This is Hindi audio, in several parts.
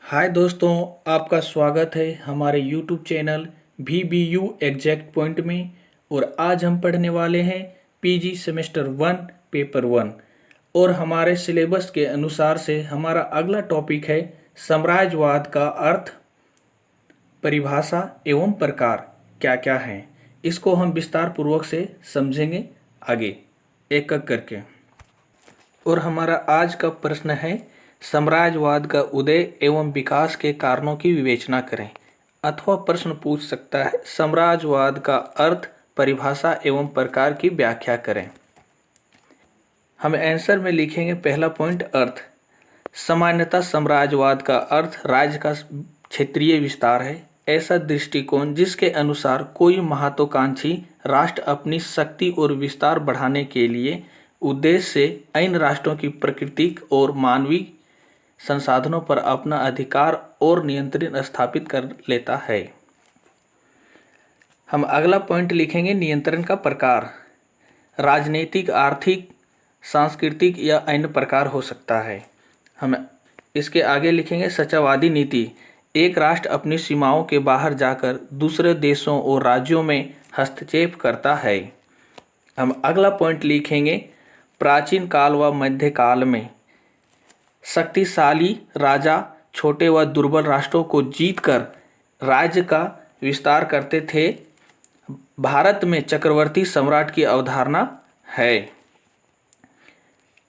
हाय दोस्तों, आपका स्वागत है हमारे YouTube channel VBU exact point में। और आज हम पढ़ने वाले हैं PG सेमेस्टर 1 पेपर 1। और हमारे सिलेबस के अनुसार से हमारा अगला टॉपिक है साम्राज्यवाद का अर्थ, परिभाषा एवं प्रकार क्या क्या हैं। इसको हम विस्तार पूर्वक से समझेंगे आगे एक एक करके। और हमारा आज का प्रश्न है, साम्राज्यवाद का उदय एवं विकास के कारणों की विवेचना करें। अथवा प्रश्न पूछ सकता है, साम्राज्यवाद का अर्थ, परिभाषा एवं प्रकार की व्याख्या करें। हम आंसर में लिखेंगे पहला पॉइंट अर्थ। सामान्यतः साम्राज्यवाद का अर्थ राज्य का क्षेत्रीय विस्तार है। ऐसा दृष्टिकोण जिसके अनुसार कोई महत्वाकांक्षी राष्ट्र अपनी शक्ति और विस्तार बढ़ाने के लिए उद्देश्य से अन्य राष्ट्रों की प्राकृतिक और मानवीय संसाधनों पर अपना अधिकार और नियंत्रण स्थापित कर लेता है। हम अगला पॉइंट लिखेंगे नियंत्रण का प्रकार। राजनीतिक, आर्थिक, सांस्कृतिक या अन्य प्रकार हो सकता है। हम इसके आगे लिखेंगे सच्चावादी नीति। एक राष्ट्र अपनी सीमाओं के बाहर जाकर दूसरे देशों और राज्यों में हस्तक्षेप करता है। हम अगला पॉइंट लिखेंगे प्राचीन काल व मध्यकाल में शक्तिशाली राजा छोटे व दुर्बल राष्ट्रों को जीतकर राज्य का विस्तार करते थे। भारत में चक्रवर्ती सम्राट की अवधारणा है।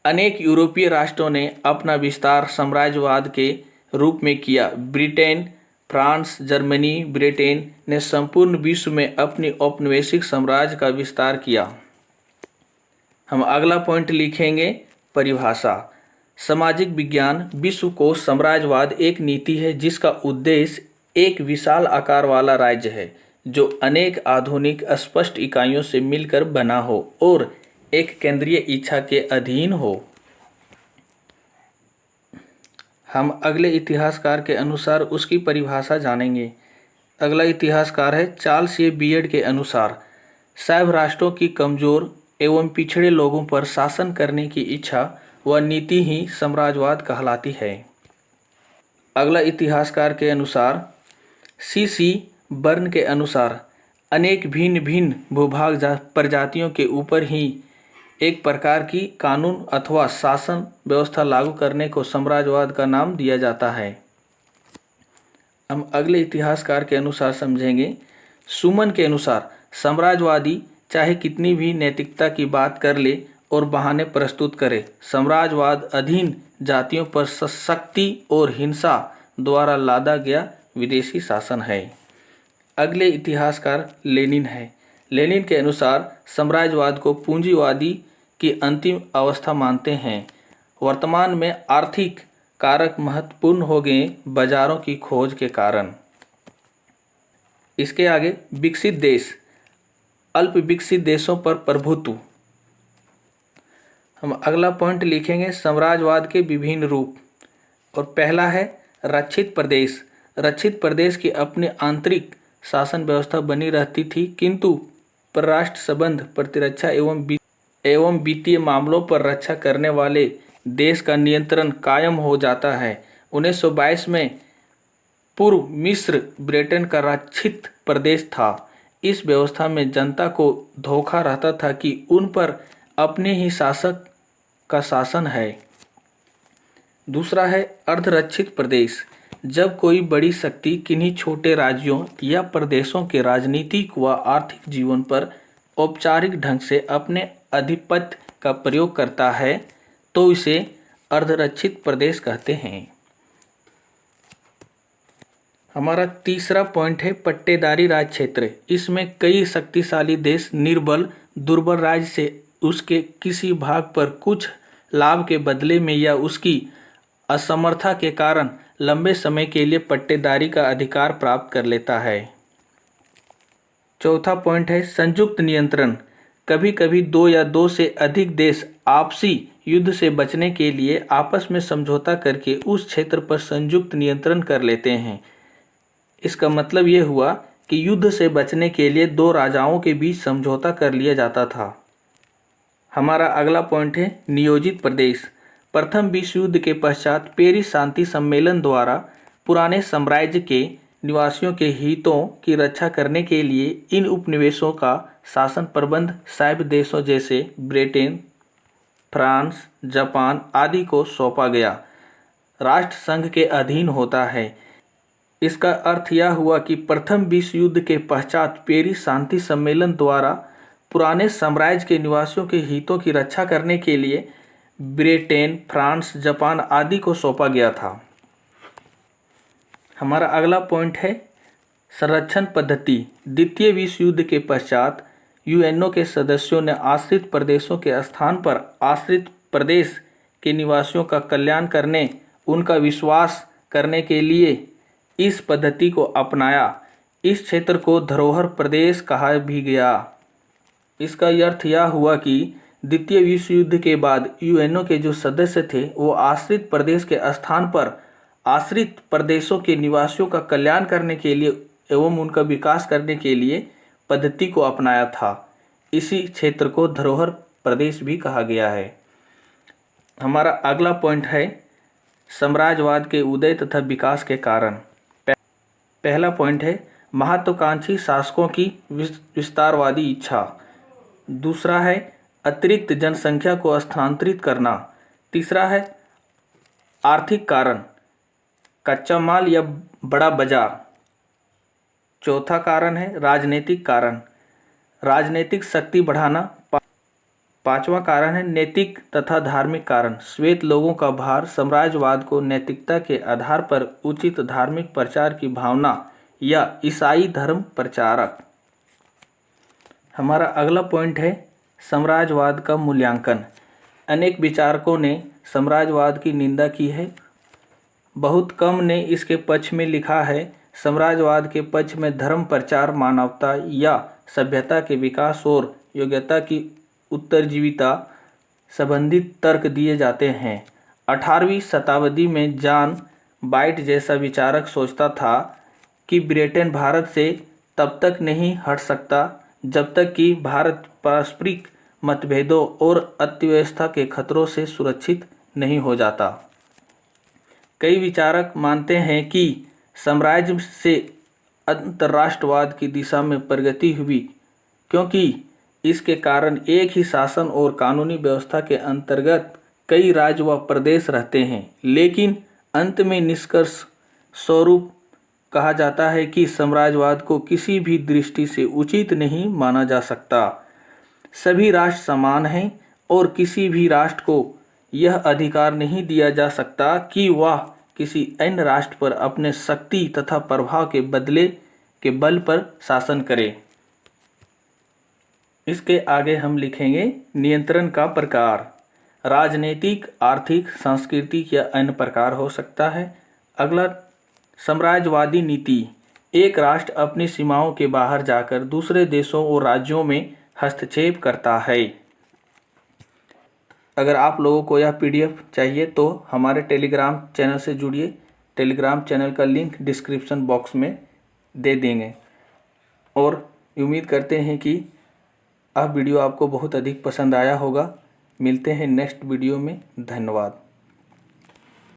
अनेक यूरोपीय राष्ट्रों ने अपना विस्तार साम्राज्यवाद के रूप में किया। ब्रिटेन, फ्रांस, जर्मनी, ब्रिटेन ने संपूर्ण विश्व में अपनी औपनिवेशिक साम्राज्य का विस्तार किया। हम अगला पॉइंट लिखेंगे परिभाषा। सामाजिक विज्ञान विश्वकोश साम्राज्यवाद एक नीति है जिसका उद्देश्य एक विशाल आकार वाला राज्य है जो अनेक आधुनिक स्पष्ट इकाइयों से मिलकर बना हो और एक केंद्रीय इच्छा के अधीन हो। हम अगले इतिहासकार के अनुसार उसकी परिभाषा जानेंगे। अगला इतिहासकार है चार्ल्स ए बीएड के अनुसार सैन्य राष्ट्रों की कमजोर एवं पिछड़े लोगों पर शासन करने की इच्छा व नीति ही साम्राज्यवाद कहलाती है। अगला इतिहासकार के अनुसार C.C. बर्न के अनुसार अनेक भिन्न भिन्न भूभाग प्रजातियों के ऊपर ही एक प्रकार की कानून अथवा शासन व्यवस्था लागू करने को साम्राज्यवाद का नाम दिया जाता है। हम अगले इतिहासकार के अनुसार समझेंगे। सुमन के अनुसार साम्राज्यवादी चाहे कितनी भी नैतिकता की बात कर ले और बहाने प्रस्तुत करे, साम्राज्यवाद अधीन जातियों पर शक्ति और हिंसा द्वारा लादा गया विदेशी शासन है। अगले इतिहासकार लेनिन है। लेनिन के अनुसार साम्राज्यवाद को पूंजीवादी की अंतिम अवस्था मानते हैं। वर्तमान में आर्थिक कारक महत्वपूर्ण हो गए बाजारों की खोज के कारण। इसके आगे विकसित देश, अल्प विकसित देशों पर प्रभुत्व। हम अगला पॉइंट लिखेंगे साम्राज्यवाद के विभिन्न रूप। और पहला है रक्षित प्रदेश। रक्षित प्रदेश की अपनी आंतरिक शासन व्यवस्था बनी रहती थी, किंतु परराष्ट्र संबंध, प्रतिरक्षा एवं वित्तीय मामलों पर रक्षा करने वाले देश का नियंत्रण कायम हो जाता है। 1922 में पूर्व मिस्र ब्रिटेन का रक्षित प्रदेश था। इस व्यवस्था में जनता को धोखा रहता था कि उन पर अपने ही शासक का शासन है। दूसरा है अर्धरक्षित प्रदेश। जब कोई बड़ी शक्ति किन्हीं छोटे राज्यों या प्रदेशों के राजनीतिक व आर्थिक जीवन पर औपचारिक ढंग से अपने आधिपत्य का प्रयोग करता है तो इसे अर्धरक्षित प्रदेश कहते हैं। हमारा तीसरा पॉइंट है पट्टेदारी राज क्षेत्र। इसमें कई शक्तिशाली देश निर्बल दुर्बल राज्य से उसके किसी भाग पर कुछ लाभ के बदले में या उसकी असमर्थता के कारण लंबे समय के लिए पट्टेदारी का अधिकार प्राप्त कर लेता है। चौथा पॉइंट है संयुक्त नियंत्रण। कभी कभी दो या दो से अधिक देश आपसी युद्ध से बचने के लिए आपस में समझौता करके उस क्षेत्र पर संयुक्त नियंत्रण कर लेते हैं। इसका मतलब ये हुआ कि युद्ध से बचने के लिए दो राजाओं के बीच समझौता कर लिया जाता था। हमारा अगला पॉइंट है नियोजित प्रदेश। प्रथम विश्व युद्ध के पश्चात पेरिस शांति सम्मेलन द्वारा पुराने साम्राज्य के निवासियों के हितों की रक्षा करने के लिए इन उपनिवेशों का शासन प्रबंध सैब देशों जैसे ब्रिटेन, फ्रांस, जापान आदि को सौंपा गया। राष्ट्र संघ के अधीन होता है। इसका अर्थ यह हुआ कि प्रथम विश्व युद्ध के पश्चात पेरिस शांति सम्मेलन द्वारा पुराने साम्राज्य के निवासियों के हितों की रक्षा करने के लिए ब्रिटेन, फ्रांस, जापान आदि को सौंपा गया था। हमारा अगला पॉइंट है संरक्षण पद्धति। द्वितीय विश्व युद्ध के पश्चात यूएनओ के सदस्यों ने आश्रित प्रदेशों के स्थान पर आश्रित प्रदेश के निवासियों का कल्याण करने, उनका विश्वास करने के लिए इस पद्धति को अपनाया। इस क्षेत्र को धरोहर प्रदेश कहा भी गया। इसका अर्थ यह हुआ कि द्वितीय विश्व युद्ध के बाद यूएनओ के जो सदस्य थे वो आश्रित प्रदेश के स्थान पर आश्रित प्रदेशों के निवासियों का कल्याण करने के लिए एवं उनका विकास करने के लिए पद्धति को अपनाया था। इसी क्षेत्र को धरोहर प्रदेश भी कहा गया है। हमारा अगला पॉइंट है साम्राज्यवाद के उदय तथा विकास के कारण। पहला पॉइंट है महत्वाकांक्षी शासकों की विस्तारवादी इच्छा। दूसरा है अतिरिक्त जनसंख्या को स्थानांतरित करना। तीसरा है आर्थिक कारण, कच्चा माल या बड़ा बाजार। चौथा कारण है राजनीतिक कारण, राजनीतिक शक्ति बढ़ाना। पांचवा कारण है नैतिक तथा धार्मिक कारण, श्वेत लोगों का भार, साम्राज्यवाद को नैतिकता के आधार पर उचित धार्मिक प्रचार की भावना या ईसाई धर्म प्रचारक। हमारा अगला पॉइंट है साम्राज्यवाद का मूल्यांकन। अनेक विचारकों ने साम्राज्यवाद की निंदा की है, बहुत कम ने इसके पक्ष में लिखा है। साम्राज्यवाद के पक्ष में धर्म प्रचार, मानवता या सभ्यता के विकास और योग्यता की उत्तरजीविता संबंधित तर्क दिए जाते हैं। 18वीं शताब्दी में जॉन बाइट जैसा विचारक सोचता था कि ब्रिटेन भारत से तब तक नहीं हट सकता जब तक कि भारत पारस्परिक मतभेदों और अर्थव्यवस्था के खतरों से सुरक्षित नहीं हो जाता। कई विचारक मानते हैं कि साम्राज्य से अंतर्राष्ट्रवाद की दिशा में प्रगति हुई क्योंकि इसके कारण एक ही शासन और कानूनी व्यवस्था के अंतर्गत कई राज्य व प्रदेश रहते हैं। लेकिन अंत में निष्कर्ष स्वरूप कहा जाता है कि साम्राज्यवाद को किसी भी दृष्टि से उचित नहीं माना जा सकता। सभी राष्ट्र समान हैं और किसी भी राष्ट्र को यह अधिकार नहीं दिया जा सकता कि वह किसी अन्य राष्ट्र पर अपने शक्ति तथा प्रभाव के बल पर शासन करे। इसके आगे हम लिखेंगे नियंत्रण का प्रकार। राजनीतिक, आर्थिक, सांस्कृतिक या अन्य प्रकार हो सकता है। अगला साम्राज्यवादी नीति। एक राष्ट्र अपनी सीमाओं के बाहर जाकर दूसरे देशों और राज्यों में हस्तक्षेप करता है। अगर आप लोगों को यह पीडीएफ चाहिए तो हमारे टेलीग्राम चैनल से जुड़िए। टेलीग्राम चैनल का लिंक डिस्क्रिप्शन बॉक्स में दे देंगे और उम्मीद करते हैं कि यह वीडियो आपको बहुत अधिक पसंद आया होगा। मिलते हैं नेक्स्ट वीडियो में। धन्यवाद।